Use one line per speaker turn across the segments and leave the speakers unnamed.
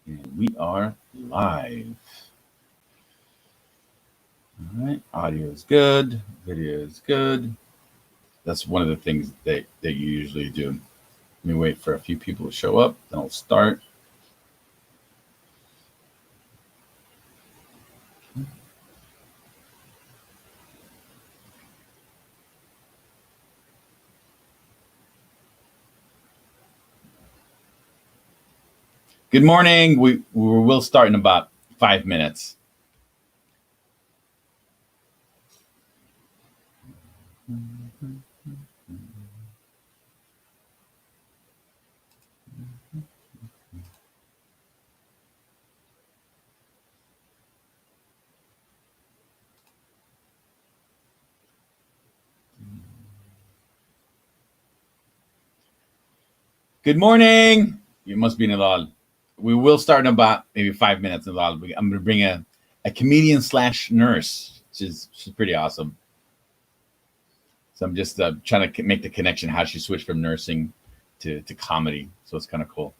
And we are live. All right, audio is good, video is good. That's one of the things that you usually do. Let me wait for a few people to show up, then I'll start. Good morning. We will start in about 5 minutes. Good morning. You must be Nilal. We will start in about maybe 5 minutes, Nilal. I'm going to bring a comedian / nurse. She's pretty awesome. So I'm just trying to make the connection how she switched from nursing to comedy. So it's kind of cool.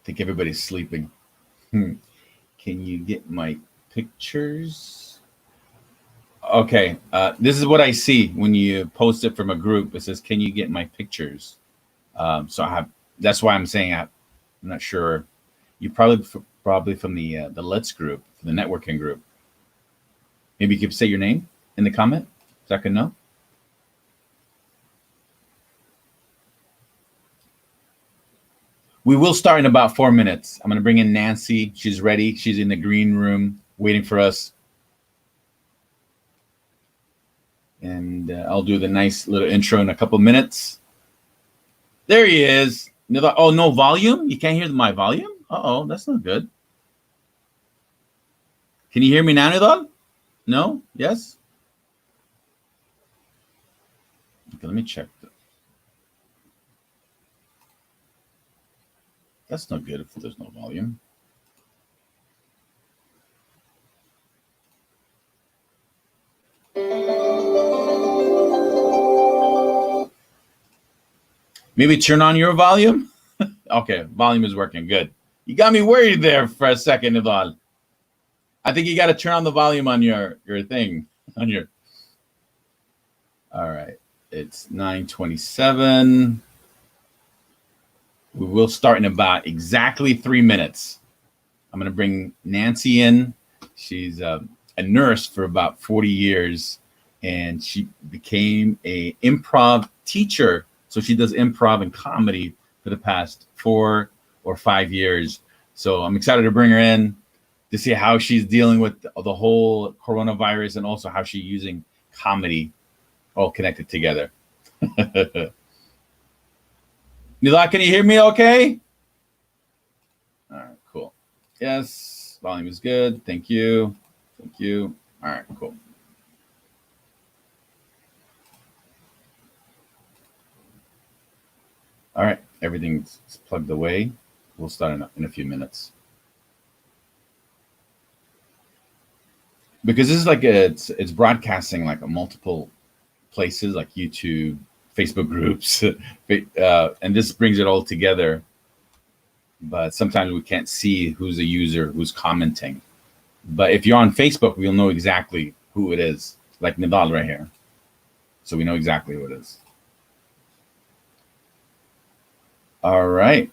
I think everybody's sleeping. Can you get my pictures? Okay, this is what I see when you post it from a group. It says, "Can you get my pictures?" So I have. That's why I'm saying I'm not sure. You probably from the Let's group, the networking group. Maybe you could say your name in the comment so I can know. We will start in about 4 minutes. I'm going to bring in Nancy. She's ready. She's in the green room waiting for us. And I'll do the nice little intro in a couple minutes. There he is. Oh, no volume? You can't hear my volume? Uh-oh, that's not good. Can you hear me now, Nidal? No? Yes? Okay, let me check. That's not good if there's no volume. Maybe turn on your volume? Okay, volume is working. Good. You got me worried there for a second, Nidal. I think you got to turn on the volume on your thing. All right. It's 9:27. We will start in about exactly 3 minutes. I'm going to bring Nancy in. She's a nurse for about 40 years, and she became an improv teacher. So she does improv and comedy for the past 4 or 5 years. So I'm excited to bring her in to see how she's dealing with the whole coronavirus and also how she's using comedy all connected together. Nila, can you hear me okay? All right, cool. Yes, volume is good. Thank you. Thank you. All right, cool. All right, everything's plugged away. We'll start in a few minutes. Because this is like it's broadcasting like a multiple places like YouTube, Facebook groups, and this brings it all together. But sometimes we can't see who's a user, who's commenting. But if you're on Facebook, we'll know exactly who it is, like Nidal right here. So we know exactly who it is. All right.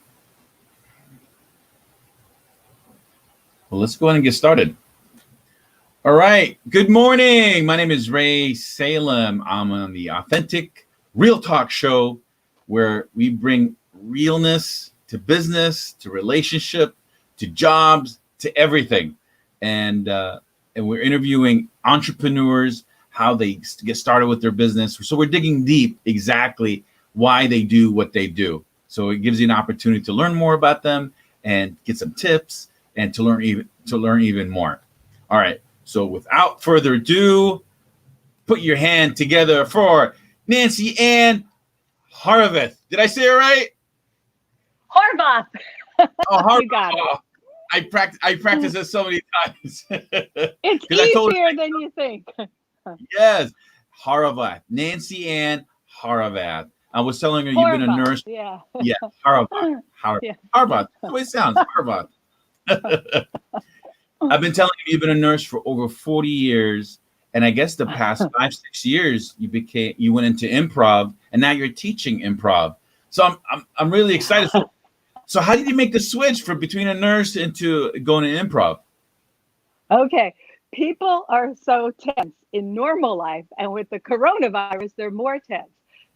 Well, let's go ahead and get started. All right. Good morning. My name is Ray Salem. I'm on the Authentic Real Talk Show, where we bring realness to business, to relationship, to jobs, to everything. And we're interviewing entrepreneurs, how they get started with their business. So we're digging deep exactly why they do what they do. So it gives you an opportunity to learn more about them and get some tips and to learn even more. All right. So without further ado, put your hand together for Nanciann Horvath. Did I say it right?
Horvath.
Oh, Horvath.
You got it.
Oh, I practiced it so many times.
It's easier than you think.
Yes, Horvath. Nanciann Horvath. I was telling her you've been a
Horvath,
nurse.
Yeah.
Yeah, Horvath.
Yeah.
Horvath. That's the way it sounds. Horvath. I've been telling you you've been a nurse for over 40 years. And I guess the past 5-6 years you went into improv, and now you're teaching improv. So I'm really excited. So how did you make the switch between a nurse into going to improv?
Okay. People are so tense in normal life, and with the coronavirus, they're more tense.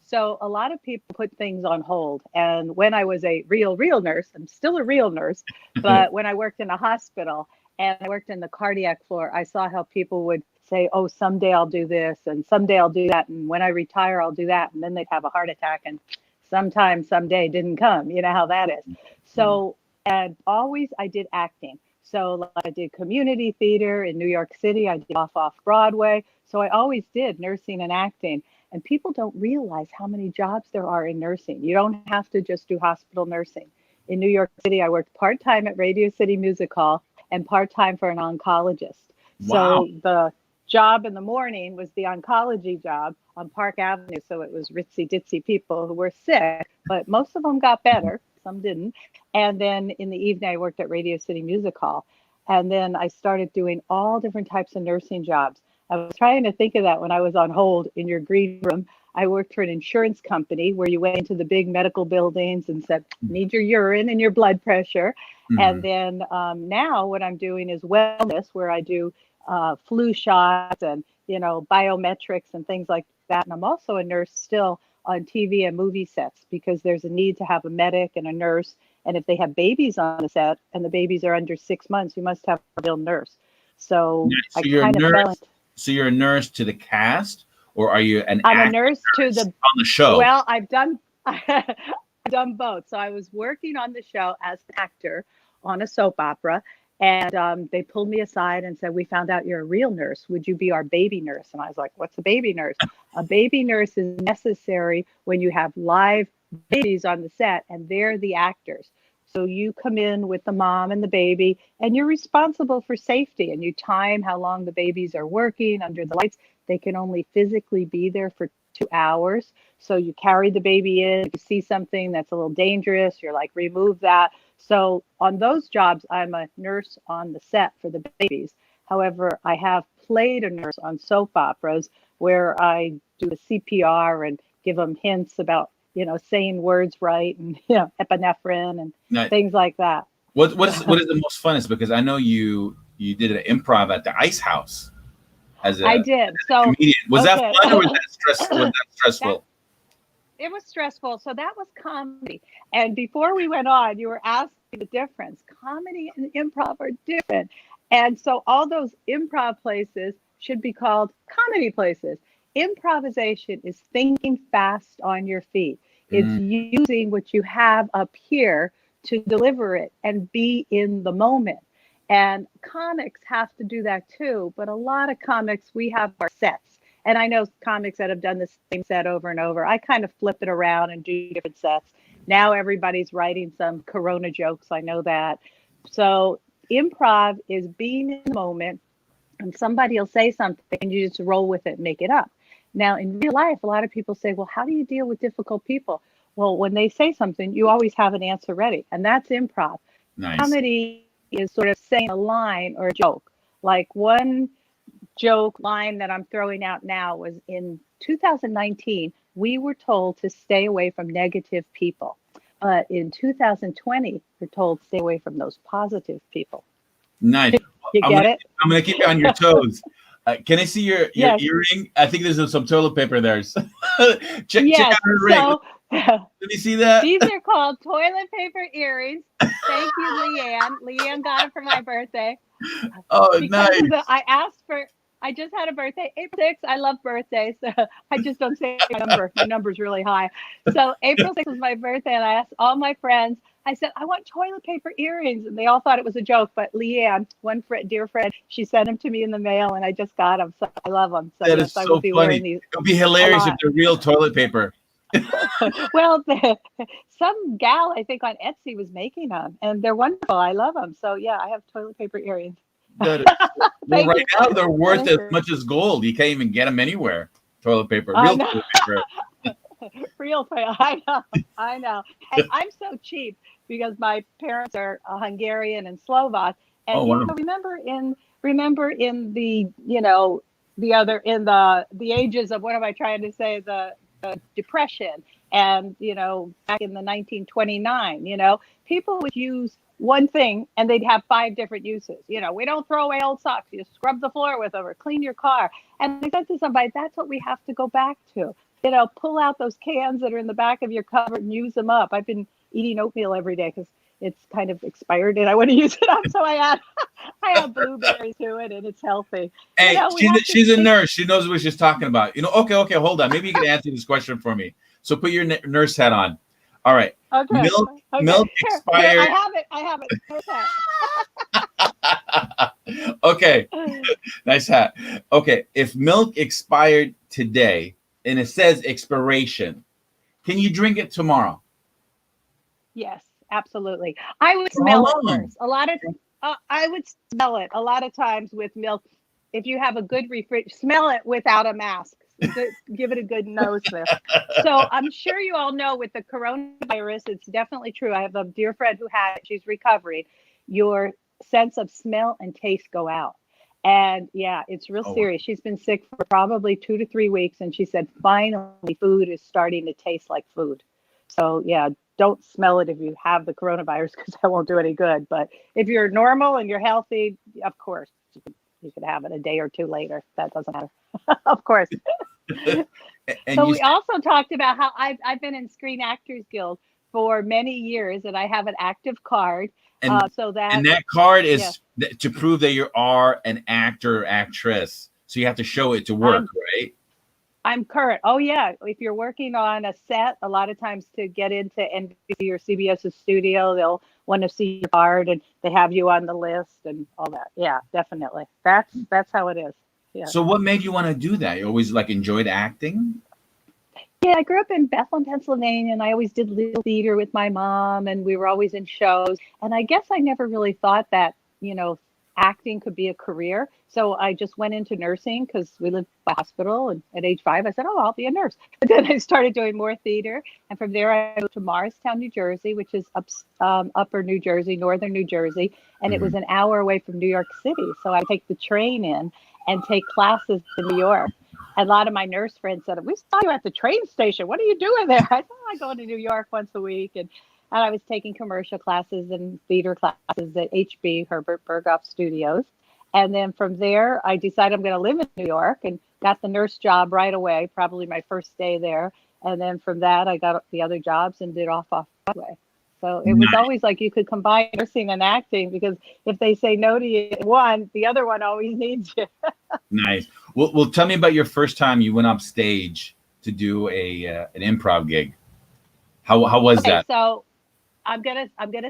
So a lot of people put things on hold. And when I was a real nurse, I'm still a real nurse, but when I worked in a hospital and I worked in the cardiac floor, I saw how people would say, oh, someday I'll do this and someday I'll do that. And when I retire, I'll do that. And then they'd have a heart attack and someday didn't come. You know how that is. So, and always I did acting. So I did community theater in New York City. I did off Broadway. So I always did nursing and acting. And people don't realize how many jobs there are in nursing. You don't have to just do hospital nursing. In New York City, I worked part-time at Radio City Music Hall and part-time for an oncologist.
Wow.
So the job in the morning was the oncology job on Park Avenue. So it was ritzy ditzy people who were sick, but most of them got better. Some didn't. And then in the evening, I worked at Radio City Music Hall. And then I started doing all different types of nursing jobs. I was trying to think of that when I was on hold in your green room. I worked for an insurance company where you went into the big medical buildings and said, need your urine and your blood pressure. Mm-hmm. And then now what I'm doing is wellness, where I do flu shots and, biometrics and things like that. And I'm also a nurse still on TV and movie sets because there's a need to have a medic and a nurse. And if they have babies on the set and the babies are under 6 months, you must have a real nurse. So
you're a nurse. So you're a nurse to the cast, or are you an
I'm a nurse to
on the show?
Well, I've done both. So I was working on the show as an actor on a soap opera, and they pulled me aside and said, we found out you're a real nurse. Would you be our baby nurse? And I was like, what's a baby nurse? A baby nurse is necessary when you have live babies on the set and they're the actors. So you come in with the mom and the baby, and you're responsible for safety, and you time how long the babies are working under the lights. They can only physically be there for 2 hours. So you carry the baby in, if you see something that's a little dangerous, you're like, remove that. So on those jobs, I'm a nurse on the set for the babies. However, I have played a nurse on soap operas where I do the CPR and give them hints about, saying words right and, epinephrine and things like that.
What is the most funnest? Because I know you did an improv at the Ice House.
I did. So
comedian. Was that fun or was that stressful?
It was stressful. So that was comedy. And before we went on, you were asking the difference. Comedy and improv are different. And so all those improv places should be called comedy places. Improvisation is thinking fast on your feet. It's using what you have up here to deliver it and be in the moment. And comics have to do that too. But a lot of comics, we have our sets. And I know comics that have done the same set over and over. I kind of flip it around and do different sets. Now everybody's writing some Corona jokes. I know that. So improv is being in the moment, and somebody will say something and you just roll with it and make it up. Now, in real life, a lot of people say, well, how do you deal with difficult people? Well, when they say something, you always have an answer ready. And that's improv.
Nice.
Comedy is sort of saying a line or a joke. Like one joke line that I'm throwing out now was in 2019, we were told to stay away from negative people. But in 2020, we're told stay away from those positive people.
Nice.
You get it?
I'm going to keep you on your toes. Can I see your earring? I think there's some toilet paper there. check out her ring.
So,
let me see that.
These are called toilet paper earrings. Thank you, Leanne. Leanne got it for my birthday.
Oh, nice.
I I just had a birthday, April 6th. I love birthdays. I just don't say my number. My number's really high. So April 6th was my birthday, and I asked all my friends, I said, I want toilet paper earrings. And they all thought it was a joke. But Leanne, one dear friend, she sent them to me in the mail, and I just got them. So I love them. So
That
yes,
is
I
so
will be
funny.
wearing these.
It'll be hilarious if they're real toilet paper.
Well, some gal, I think, on Etsy was making them, and they're wonderful. I love them. So yeah, I have toilet paper earrings.
That is, well, right now they're worth as much as gold. You can't even get them anywhere. Toilet paper, real toilet paper.
Real paper. I know. And I'm so cheap because my parents are Hungarian and Slovak. And
wow.
remember in the the ages of, what am I trying to say, the Depression, and back in the 1929, people would use one thing and they'd have 5 different uses. We don't throw away old socks. You scrub the floor with them or clean your car. And I said to somebody, that's what we have to go back to. Pull out those cans that are in the back of your cupboard and use them up. I've been eating oatmeal every day because it's kind of expired and I want to use it up. So I add blueberries to it, and it's healthy.
Hey, she's a nurse. She knows what she's talking about. Okay, hold on. Maybe you can answer this question for me. So put your nurse hat on. All right.
Okay.
Milk expired.
Here, I have it. Nurse hat.
Okay. Nice hat. Okay. If milk expired today and it says expiration, can you drink it tomorrow?
Yes, absolutely. I would smell it first. I would smell it a lot of times with milk. If you have a good smell it without a mask. Give it a good nose there. So I'm sure you all know, with the coronavirus, it's definitely true. I have a dear friend who had it. She's recovering. Your sense of smell and taste go out. And yeah, it's real serious. She's been sick for probably 2 to 3 weeks. And she said, finally, food is starting to taste like food. So yeah, don't smell it if you have the coronavirus, because that won't do any good. But if you're normal and you're healthy, of course, you could have it a day or 2 later. That doesn't matter. Of course. So we also talked about how I've been in Screen Actors Guild for many years, and I have an active card.
And that card is to prove that you are an actor or actress. So you have to show it to work, right?
I'm current. Oh yeah. If you're working on a set, a lot of times to get into NBC or CBS's studio, they'll want to see your card, and they have you on the list and all that. Yeah, definitely. That's how it is. Yeah.
So what made you want to do that? You always enjoyed acting?
Yeah, I grew up in Bethlehem, Pennsylvania, and I always did little theater with my mom, and we were always in shows. And I guess I never really thought that, acting could be a career. So I just went into nursing because we lived by hospital. And at age 5, I said, I'll be a nurse. But then I started doing more theater. And from there, I moved to Morristown, New Jersey, which is upper New Jersey, northern New Jersey. And it was an hour away from New York City. So I take the train in and take classes in New York. And a lot of my nurse friends said, we saw you at the train station. What are you doing there? I said, I go to New York once a week. And I was taking commercial classes and theater classes at HB, Herbert Berghoff Studios. And then from there, I decided I'm going to live in New York, and got the nurse job right away, probably my first day there. And then from that, I got the other jobs and did off Broadway. So it was always like you could combine nursing and acting, because if they say no to you in one, the other one always needs you.
Nice. Well, tell me about your first time you went up stage to do an improv gig. How was that?
So I'm gonna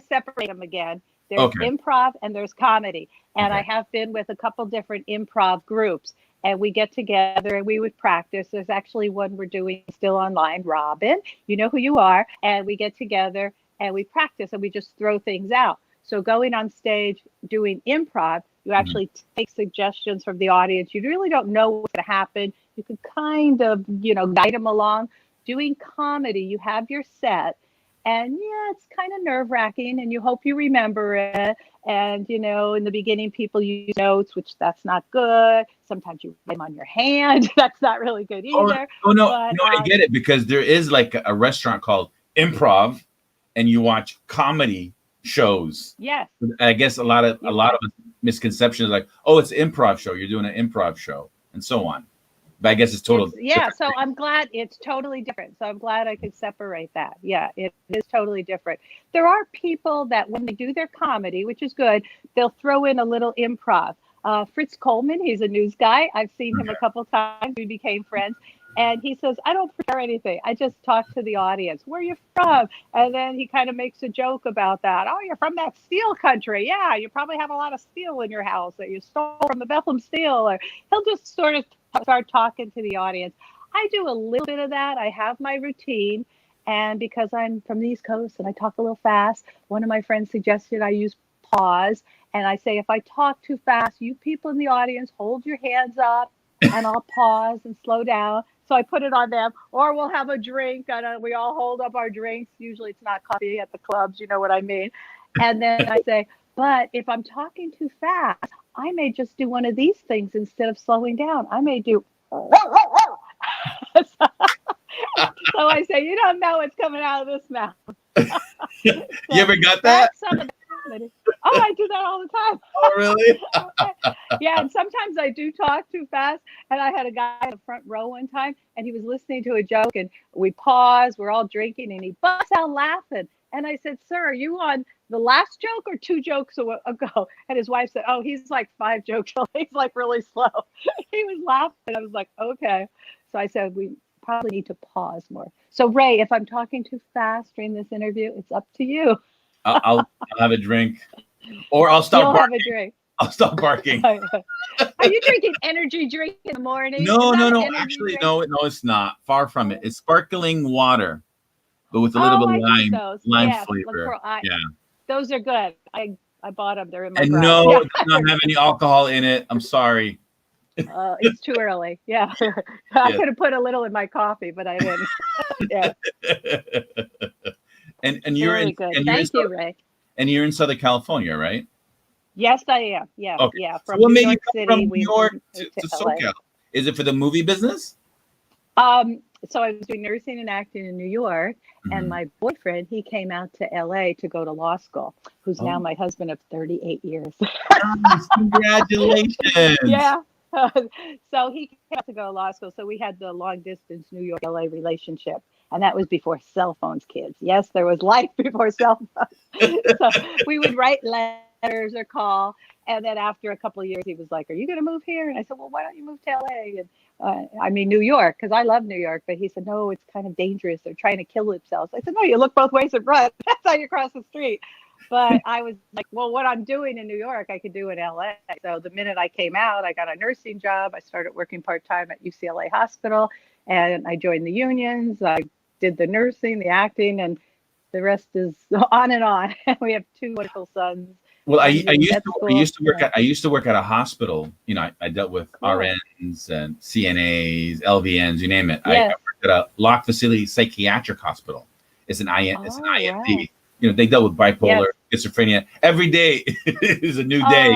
separate them again. There's improv and there's comedy. And I have been with a couple different improv groups, and we get together and we would practice. There's actually one we're doing still online, Robin, you know who you are. And we get together and we practice, and we just throw things out. So going on stage, doing improv, you actually take suggestions from the audience. You really don't know what's going to happen. You can kind of, guide them along. Doing comedy, you have your set. And yeah, it's kind of nerve-wracking, and you hope you remember it. And, in the beginning, people use notes, which that's not good. Sometimes you write them on your hand. That's not really good either.
I get it, because there is a restaurant called Improv, and you watch comedy shows.
Yes.
I guess a lot of misconceptions it's an improv show. You're doing an improv show, and so on. But I guess it's totally
so I'm glad it's totally different. So I'm glad I could separate that. Yeah, it is totally different. There are people that when they do their comedy, which is good, they'll throw in a little improv. Fritz Coleman. He's a news guy. I've seen him a couple times. We became friends. And he says, I don't prepare anything. I just talk to the audience. Where are you from? And then he kind of makes a joke about that. Oh, you're from that steel country. Yeah, you probably have a lot of steel in your house that you stole from the Bethlehem Steel. Or he'll just sort of start talking to the audience. I do a little bit of that. I have my routine. And because I'm from the East Coast and I talk a little fast, one of my friends suggested I use pause. And I say, if I talk too fast, you people in the audience, hold your hands up and I'll pause and slow down. So I put it on them, or we'll have a drink and we all hold up our drinks. Usually it's not coffee at the clubs, you know what I mean? And then I say, but if I'm talking too fast, I may just do one of these things instead of slowing down. I may do, so I say, you don't know what's coming out of this mouth.
You ever got that?
Oh, I do that all the time.
Oh, really?
Yeah, and sometimes I do talk too fast. And I had a guy in the front row one time, and he was listening to a joke, and we paused, we're all drinking, and he busts out laughing. And I said, sir, are you on the last joke or 2 jokes ago? And his wife said, oh, he's like 5 jokes. He's like really slow. He was laughing. I was like, okay. So I said, we probably need to pause more. So Ray, if I'm talking too fast during this interview, it's up to you.
I'll have a drink, or I'll stop barking.
Have a drink.
I'll stop barking.
Are you drinking energy drink in the morning?
No. Actually, no, it's not. Far from it. It's sparkling water, but with a little bit of lime flavor. Yeah,
those are good. I bought them. They're in my
and
garage.
no, it does not have any alcohol in it. I'm sorry.
It's too early. Yeah, I could have put a little in my coffee, but I didn't. Yeah.
And you're
really
in.
Good.
And
Thank you, Ray.
And you're in Southern California, right?
Yes, I am. Yeah,
okay.
Yeah.
From so what made you come from New York to SoCal? Is it for the movie business?
So I was doing nursing and acting in New York, and my boyfriend, he came out to LA to go to law school, who's now my husband of 38 years.
Congratulations.
Yeah. So he came out to go to law school. So we had the long distance New York LA relationship. And that was before cell phones, kids. Yes, there was life before cell phones. So we would write letters or call. And then after a couple of years, he was like, are you going to move here? And I said, well, why don't you move to LA? And New York, because I love New York. But he said, no, it's kind of dangerous. They're trying to kill themselves. I said, no, you look both ways and run. That's how you cross the street. But I was like, well, what I'm doing in New York, I could do in LA. So the minute I came out, I got a nursing job. I started working part-time at UCLA Hospital, and I joined the unions. I did the nursing, the acting, and the rest is on and on. We have 2 wonderful sons.
Well, I used to work at a hospital. You know, I dealt with RNs and CNAs, LVNs, you name it.
Yes.
I worked at a locked facility psychiatric hospital. It's an IMD. Wow. You know, they dealt with bipolar, schizophrenia. Every day is a new day.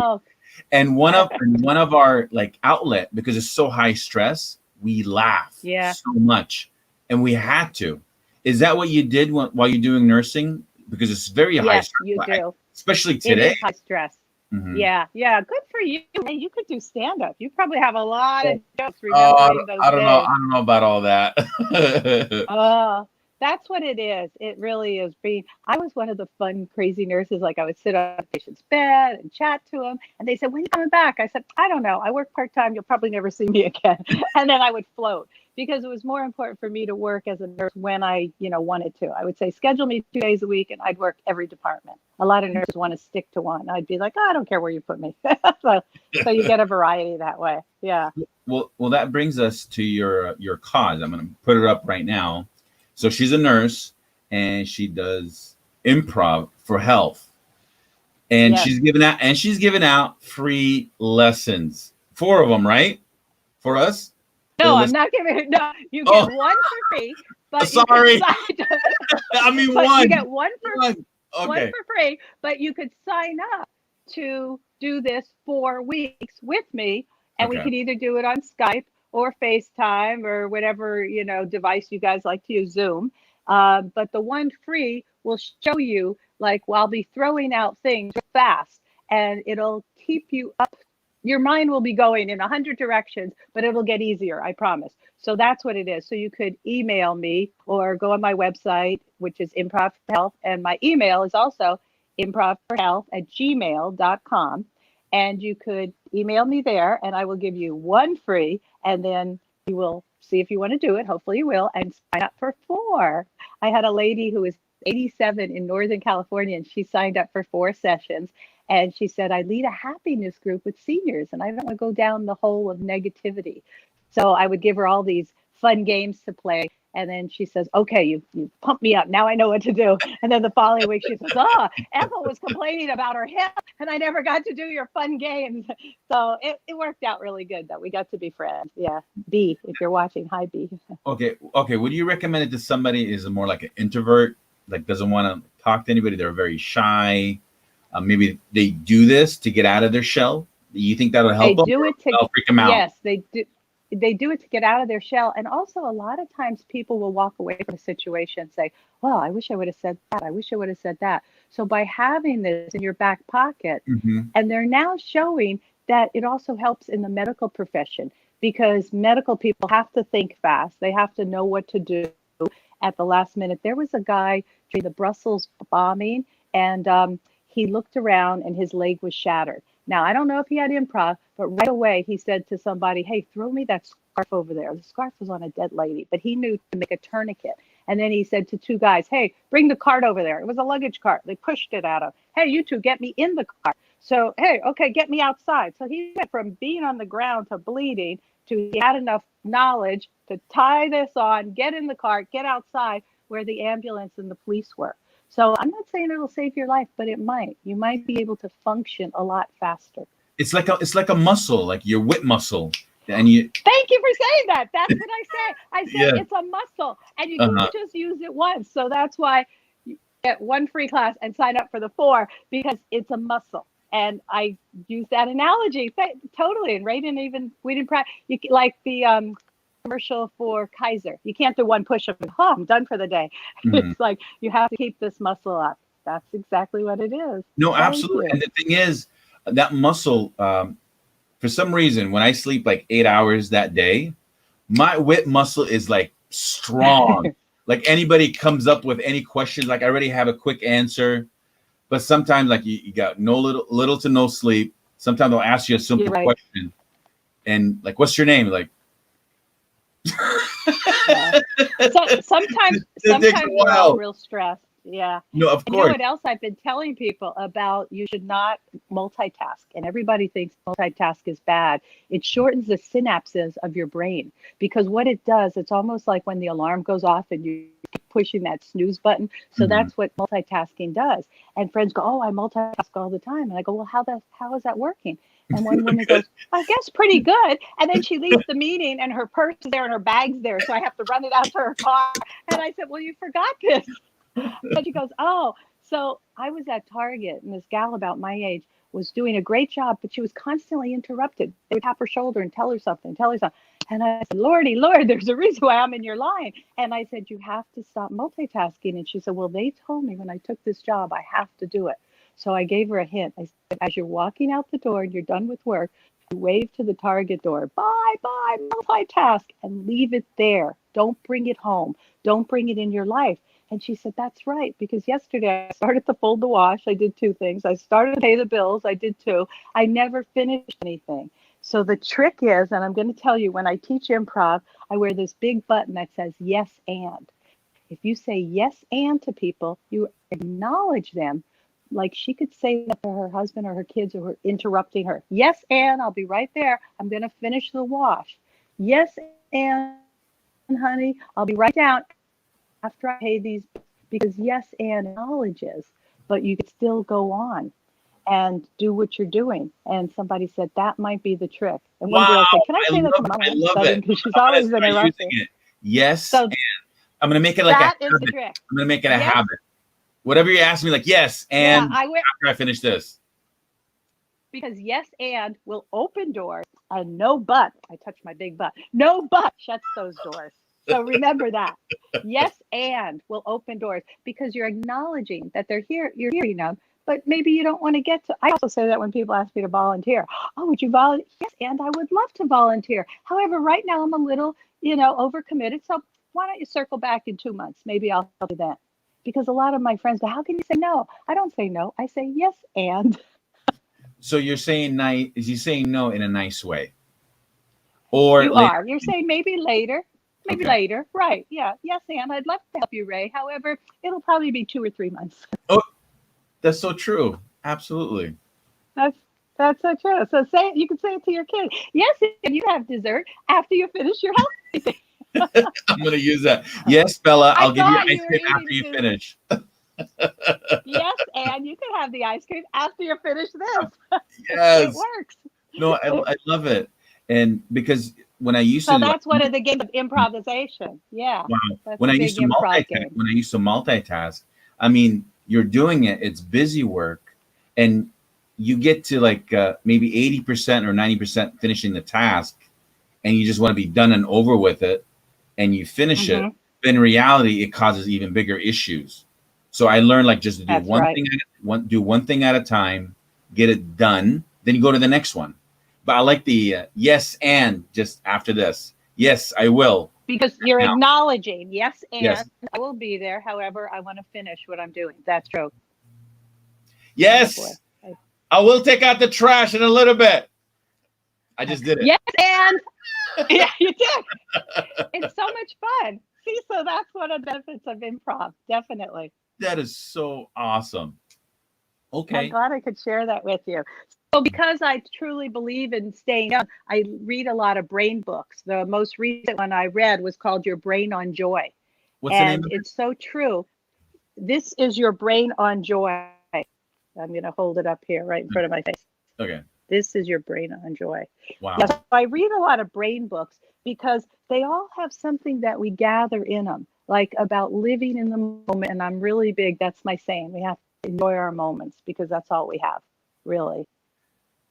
And one of our like outlet, because it's so high stress, we laugh so much, and we had to. Is that what you did while you're doing nursing? Because it's very high stress.
You do.
Especially today.
It is high stress. Mm-hmm. Yeah. Good for you. And you could do stand up. You probably have a lot of jokes remembering those days. I
don't know about all that.
That's what it is. It really is. I was one of the fun, crazy nurses. Like I would sit on a patient's bed and chat to them. And they said, when are you coming back? I said, I don't know. I work part-time. You'll probably never see me again. And then I would float, because it was more important for me to work as a nurse when I, wanted to. I would say, schedule me 2 days a week, and I'd work every department. A lot of nurses want to stick to one. I'd be like, I don't care where you put me. so you get a variety that way. Yeah.
Well, that brings us to your cause. I'm going to put it up right now. So she's a nurse, and she does improv for health, and she's giving out free lessons, 4 of them, right? For us.
No, I'm not giving it. No, you get one for free. But
sorry. I mean, one.
You get one for free, but you could sign up to do this 4 weeks with me, and we could either do it on Skype or FaceTime or whatever, device you guys like to use, Zoom. But the one free will show you, like, I'll be throwing out things fast, and it'll keep you up. Your mind will be going in 100 directions, but it'll get easier, I promise. So that's what it is. So you could email me or go on my website, which is Improv for Health. And my email is also improvforhealth@gmail.com. and you could email me there, and I will give you one free, and then you will see if you want to do it. Hopefully you will, and sign up for 4. I had a lady who was 87 in Northern California, and she signed up for 4 sessions. And she said, I lead a happiness group with seniors, and I don't want to go down the hole of negativity. So I would give her all these fun games to play. And then she says, okay, you pumped me up. Now I know what to do. And then the following week she says, Ethel was complaining about her hip and I never got to do your fun games. So it worked out really good that we got to be friends. Yeah. B, if you're watching, hi B.
Okay. Would you recommend it to somebody who's more like an introvert, like doesn't want to talk to anybody? They're very shy. Maybe they do this to get out of their shell. You think that'll help them? That'll freak them out?
Yes, they do. They do it to get out of their shell. And also a lot of times people will walk away from a situation and say, well, I wish I would have said that. I wish I would have said that. So by having this in your back pocket, and they're now showing that it also helps in the medical profession, because medical people have to think fast. They have to know what to do at the last minute. There was a guy during the Brussels bombing, and he looked around and his leg was shattered. Now, I don't know if he had improv, but right away he said to somebody, hey, throw me that scarf over there. The scarf was on a dead lady, but he knew to make a tourniquet. And then he said to 2 guys, hey, bring the cart over there. It was a luggage cart. They pushed it at him. Hey, you 2, get me in the cart. So, hey, okay, get me outside. So he went from being on the ground to bleeding to he had enough knowledge to tie this on, get in the cart, get outside where the ambulance and the police were. So I'm not saying it'll save your life, but it might. You might be able to function a lot faster.
It's like a muscle, like your wit muscle. And you
Thank you for saying that. That's what I say. I said it's a muscle, and you can just use it once. So that's why you get 1 free class and sign up for the 4, because it's a muscle. And I use that analogy totally. And Ray we didn't practice. Like the commercial for Kaiser. You can't do 1 push-up and I'm done for the day. It's like you have to keep this muscle up. That's exactly what it is.
No, absolutely. And the thing is, that muscle, for some reason, when I sleep like 8 hours that day, my wit muscle is like strong. Like anybody comes up with any questions, like I already have a quick answer. But sometimes, like you got little to no sleep. Sometimes they'll ask you a simple question, and like, "What's your name?" Like,
so sometimes we're all real stressed. Yeah.
No, of course.
You know what else I've been telling people about? You should not multitask. And everybody thinks multitask is bad. It shortens the synapses of your brain, because what it does, it's almost like when the alarm goes off and you keep pushing that snooze button. So that's what multitasking does. And friends go, oh, I multitask all the time. And I go, well, how is that working? And one woman goes, I guess pretty good. And then she leaves the meeting and her purse is there and her bag's there. So I have to run it out to her car. And I said, well, you forgot this. And she goes, oh, so I was at Target, and this gal about my age was doing a great job, but she was constantly interrupted. They would tap her shoulder and tell her something. And I said, Lordy, Lord, there's a reason why I'm in your line. And I said, you have to stop multitasking. And she said, well, they told me when I took this job, I have to do it. So I gave her a hint. I said, as you're walking out the door and you're done with work, you wave to the Target door, bye, multitask, and leave it there. Don't bring it home. Don't bring it in your life. And she said, that's right, because yesterday I started to fold the wash. I did 2 things. I started to pay the bills. I did 2. I never finished anything. So the trick is, and I'm going to tell you, when I teach improv, I wear this big button that says yes and. If you say yes and to people, you acknowledge them. Like she could say that to her husband or her kids who are interrupting her. Yes, and I'll be right there. I'm going to finish the wash. Yes, and honey, I'll be right down after I pay these, because yes, and acknowledges, but you can still go on and do what you're doing. And somebody said that might be the trick. And one girl said, can I say that to Mom?
I love it.
Because she's always been interrupting.
Yes, so and I'm going to make it like
that
a
is
habit.
The trick.
I'm going to make it a habit. Whatever you ask me, like yes, and after I finish this.
Because yes, and will open doors, and no but. I touched my big butt. No but shuts those doors. So remember that. Yes, and will open doors, because you're acknowledging that they're here. You're hearing them, but maybe you don't want to get to. I also say that when people ask me to volunteer. Oh, would you volunteer? Yes, and I would love to volunteer. However, right now I'm a little, overcommitted. So why don't you circle back in 2 months? Maybe I'll help you then. Because a lot of my friends go, how can you say no? I don't say no. I say yes, and.
So you're saying nice, is you saying no in a nice way? Or
You
later?
are. You're saying maybe later. Maybe
Okay.
later. Right. Yeah. Yes, Anne, I'd love to help you, Ray. However, it'll probably be 2 or 3 months.
Oh, that's so true. Absolutely.
That's that's so true. So say it, you can say it to your kid. Yes, and you have dessert after you finish your healthy thing.
I'm gonna use that. Yes, Bella,
I
I'll give you
thought
ice
you were
cream after
eating
you
this.
finish.
Yes, and you can have the ice cream after you finish this. It
Yes.
works.
No, I love it. And because when I used
So
to like,
that's one of the games of improvisation. Yeah,
wow,
that's a big improv game.
when I used to multitask, I mean, you're doing it, it's busy work, and you get to like maybe 80% or 90% finishing the task, and you just want to be done and over with it, and you finish it.
Hmm.
But in reality, it causes even bigger issues. So I learned like just to do
That's
one
right.
thing do one thing at a time, get it done, then you go to the next one. But I like the yes and just after this. Yes, I will.
Because you're
Now,
acknowledging, yes,
yes.
and I will be there. However, I want to finish what I'm doing. That's true. Oh boy.
Yes, I will take out the trash in a little bit. I just did it.
Yes, and yeah, you did. It's so much fun. See, so that's one of the benefits of improv. Definitely.
That is so awesome.
I'm
Okay.
glad I could share that with you. So, because I truly believe in staying young, I read a lot of brain books. The most recent one I read was called Your Brain on Joy.
What's the name
And
of it?
it's so true. This is your brain on joy. I'm going to hold it up here right in front of my face.
Okay.
This is your brain on joy.
Wow.
Yes, I read a lot of brain books because they all have something that we gather in them, like about living in the moment. And I'm really big, that's my saying. We have to enjoy our moments because that's all we have, really.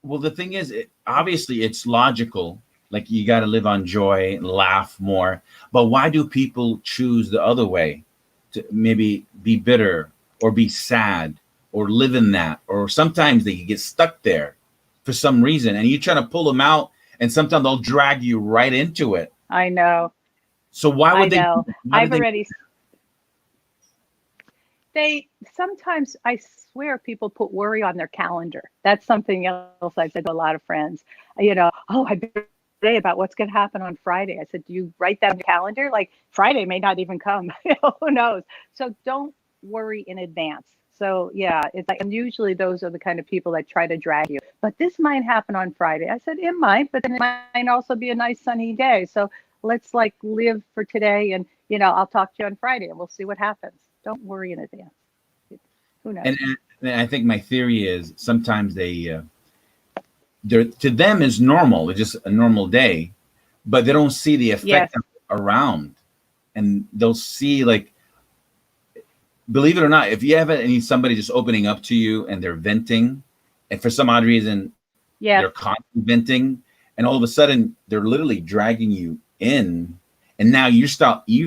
Well, the thing is, obviously, it's logical. Like you got to live on joy, laugh more. But why do people choose the other way? To maybe be bitter or be sad or live in that, or sometimes they get stuck there for some reason, and you're trying to pull them out, and sometimes they'll drag you right into it.
I know.
So why
I
would they?
know.
Why do
I've
they?
already they sometimes I swear people put worry on their calendar. That's something else I've said to a lot of friends. Oh, I better say about what's going to happen on Friday. I said, do you write that on your calendar? Like Friday may not even come. Who knows? So don't worry in advance. So yeah, it's like, and usually those are the kind of people that try to drag you. But this might happen on Friday. I said it might, but then it might also be a nice sunny day. So let's like live for today, and I'll talk to you on Friday, and we'll see what happens. Don't worry in advance. Who knows?
And I think my theory is sometimes they're to them is normal. It's just a normal day, but they don't see the
Yes.
effect around, and they'll see like, believe it or not, if you have any somebody just opening up to you and they're venting, and for some odd reason
Yes.
they're constantly venting, and all of a sudden they're literally dragging you in, and now you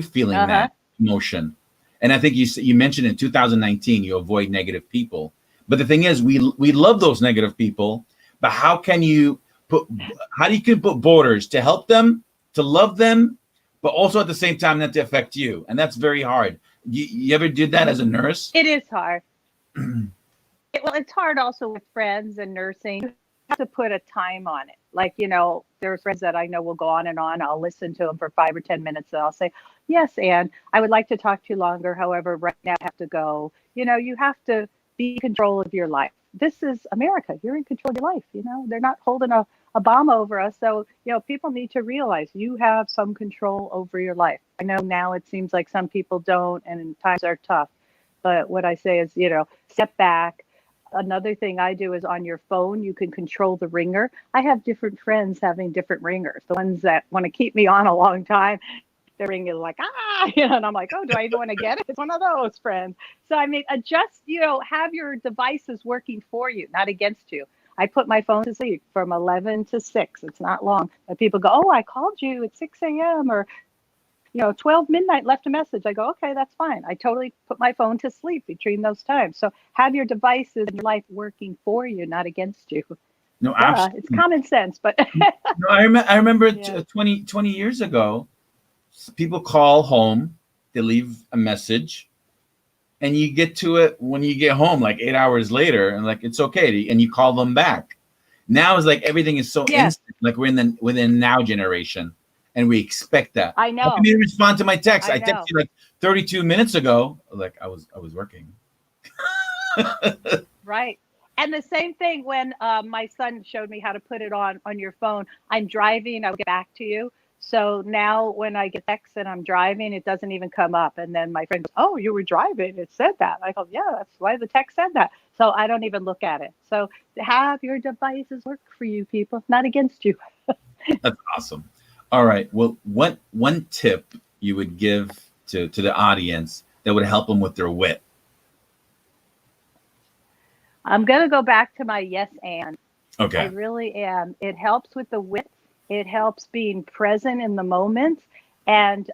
feeling that emotion. And I think you mentioned in 2019 you avoid negative people, but the thing is we love those negative people, but how do you put borders to help them, to love them, but also at the same time not to affect you? And that's very hard. You ever did that as a nurse?
It is hard. Well, it's hard also with friends and nursing. You have to put a time on it. Like, there's friends that I know will go on and on. I'll listen to them for 5 or 10 minutes and I'll say, yes, Anne, I would like to talk to you longer. However, right now I have to go. You have to be in control of your life. This is America. You're in control of your life. They're not holding a bomb over us. So, people need to realize you have some control over your life. I know now it seems like some people don't, and times are tough. But what I say is, step back. Another thing I do is on your phone, you can control the ringer. I have different friends having different ringers. The ones that want to keep me on a long time, their ring is like, and I'm like, oh, do I even want to get it? It's one of those friends. So I mean, adjust, have your devices working for you, not against you. I put my phone to sleep from 11 to 6. It's not long. But people go, oh, I called you at 6 a.m. or 12 midnight, left a message. I go, okay, that's fine. I totally put my phone to sleep between those times. So have your devices in your life working for you, not against you.
No,
Yeah,
absolutely.
it's common sense, but
No, I remember
yeah.
20 years ago, people call home, they leave a message, and you get to it when you get home, like 8 hours later, and like, it's okay. And you call them back. Now it's like everything is so instant. Like we're within now generation, and we expect that.
I know.
How can you respond to my text? I
know.
texted you like 32 minutes ago. Like I was working.
Right. And the same thing when my son showed me how to put it on your phone. I'm driving, I'll get back to you. So now when I get text and I'm driving, it doesn't even come up. And then my friend goes, oh, you were driving. It said that. I go, yeah, that's why the text said that. So I don't even look at it. So have your devices work for you, people, not against you.
That's awesome. All right. Well, what one tip you would give to the audience that would help them with their wit?
I'm going to go back to my yes and.
Okay.
I really am. It helps with the wit. It helps being present in the moment. And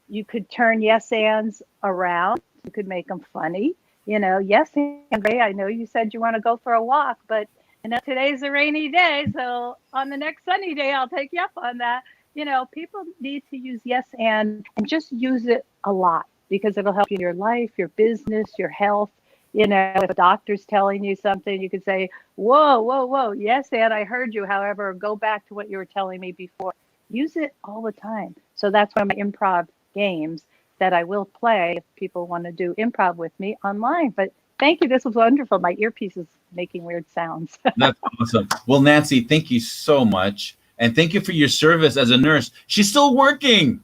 you could turn yes ands around. You could make them funny. You know, yes, Ray, I know you said you want to go for a walk, but you know, today's a rainy day. So on the next sunny day, I'll take you up on that. You know, people need to use yes and just use it a lot because it'll help you in your life, your business, your health. You know, if a doctor's telling you something, you could say, whoa, whoa, whoa. Yes, and I heard you. However, go back to what you were telling me before. Use it all the time. So that's one of my improv games that I will play if people want to do improv with me online. But thank you. This was wonderful. My earpiece is making weird sounds.
That's awesome. Well, Nancy, thank you so much. And thank you for your service as a nurse. She's still working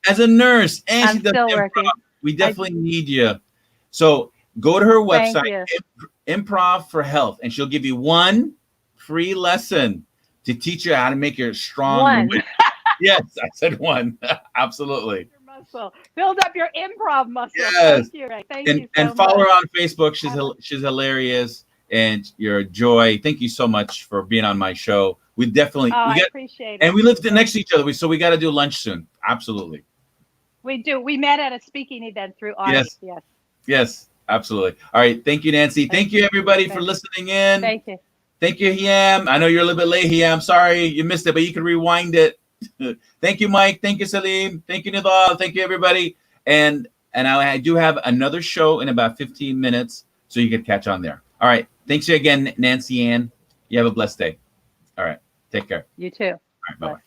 as a nurse. And
I'm
she does
still
improv.
working.
We definitely need you. So go to her website, Improv for Health, and she'll give you one free lesson to teach you how to make your strong.
One.
Yes, I said one. Absolutely.
Your muscle. Build up your improv muscle.
Yes.
Thank you, Ray. Thank you so
and follow
much.
her on Facebook. She's hilarious, and you're a joy. Thank you so much for being on my show. We definitely
I appreciate it.
And we live next to each other, so we got to do lunch soon. Absolutely.
We do. We met at a speaking event through August.
Yes. Absolutely. All right. Thank you, Nancy. Thank you, everybody, for listening in.
Thank you.
Thank you, Hiam. I know you're a little bit late, Hiam. Sorry you missed it, but you can rewind it. Thank you, Mike. Thank you, Salim. Thank you, Nidal. Thank you, everybody. And I do have another show in about 15 minutes, so you can catch on there. All right. Thanks again, Nanciann. You have a blessed day. All right. Take care.
You too.
All right. Bye-bye.